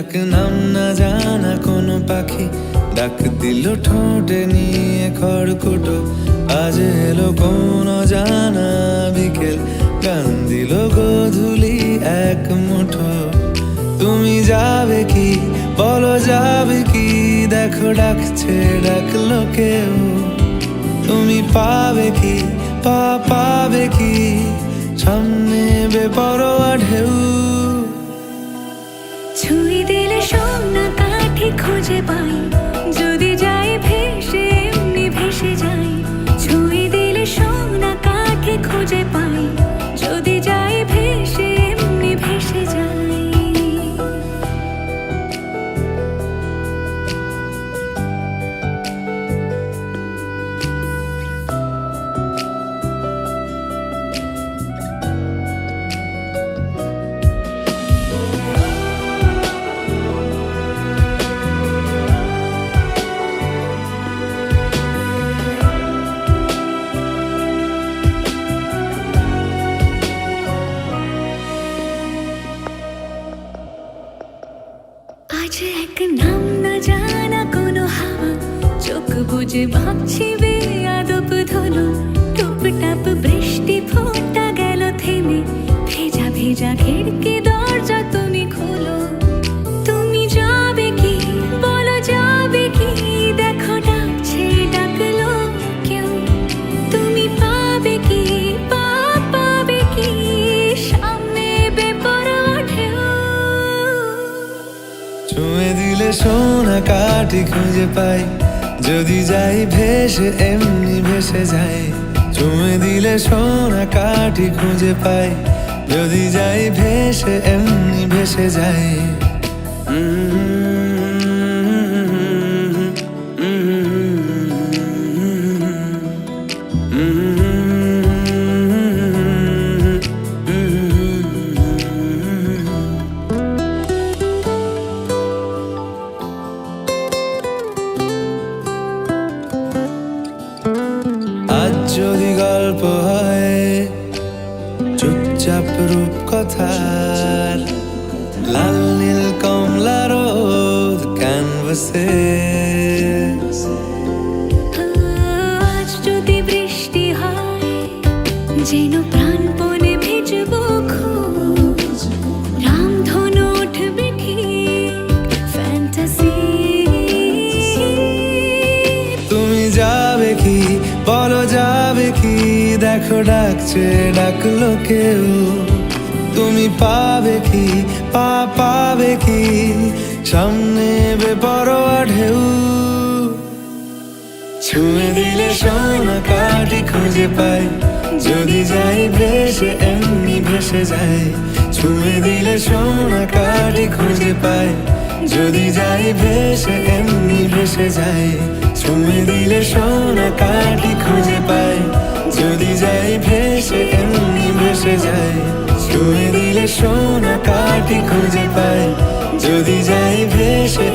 এক নাম না জানা কোনো পাখি ডাক দিল ঠোঁটে নিয়ে খড়কুটো। আজ এলো কোন জানা বিকেল, গান দিল গোধূলি এক মুঠো। তুমি যাবে কি বলো, যাবে কি? দেখো ডাকছে, ডাকলো কেউ। তুমি পাবে কি পাবে কি? সামনে বেপরোয়া ঢেউ। ছুঁয়ে দিলে সোনা কাঠি খুঁজে পাই, যদি যাই ভেসে এমনি ভেসে যাই। ছুঁয়ে দিলে সোনা কাঠি খুঁজে পাই, যদি যাই ভেসে এমনি ভেসে যাই। আজ এক নাম না জানা কোনো হাওয়া, চোখ বুজে ভাবছি বেয়াদব ধনু। টুপটাপ বৃষ্টি ফোঁটা গেল থেমে, ভেজা ভেজা খিড়কি দরজা তুমি খোলো। তুমি যাবে কি বলো, যাবে কি? দেখো ডাকছে, ডাকলো কেউ। তুমি পাবে কি পাবে কি? সামনে বেপরোয়া ঢেউ। ছুঁয়ে দিলে সোনা কাঠি খুঁজে পাই, যদি যাই ভেসে এমনি ভেসে যাই। ছুঁয়ে দিলে সোনা কাঠি খুঁজে পাই, যদি যাই ভেসে এমনি ভেসে যাই। আজ যদি গল্প হয় চুপচাপ রূপকথার, লাল নীল কমলা রোদ ক্যানভাসে। আজ যদি বৃষ্টি হয়, যেন প্রাণপণে ভিজবো খুব। রামধনু উঠবে ঠিক ফ্যান্টাসি। তুমি যাবে কি বলো, যাবে কি? দেখো ডাকছে, ডাকলো কেউ। তুমি পাবে কি পাবে কি? সামনে বেপরোয়া ঢেউ। ছুঁয়ে দিলে সোনা কাঠি খুঁজে পাই, যদি যাই ভেসে এমনি ভেসে যাই। ছুঁয়ে দিলে সোনা কাঠি খুঁজে পাই, যদি যাই ভেসে এমনি ভেসে যাই। ছুঁয়ে দিলে সোনা কাঠি খুঁজে পাই, যদি যাই ভেসে এমনি ভেসে যাই। ছুঁয়ে দিলে সোনা কাঠি খুঁজে পাই, যদি যাই ভেসে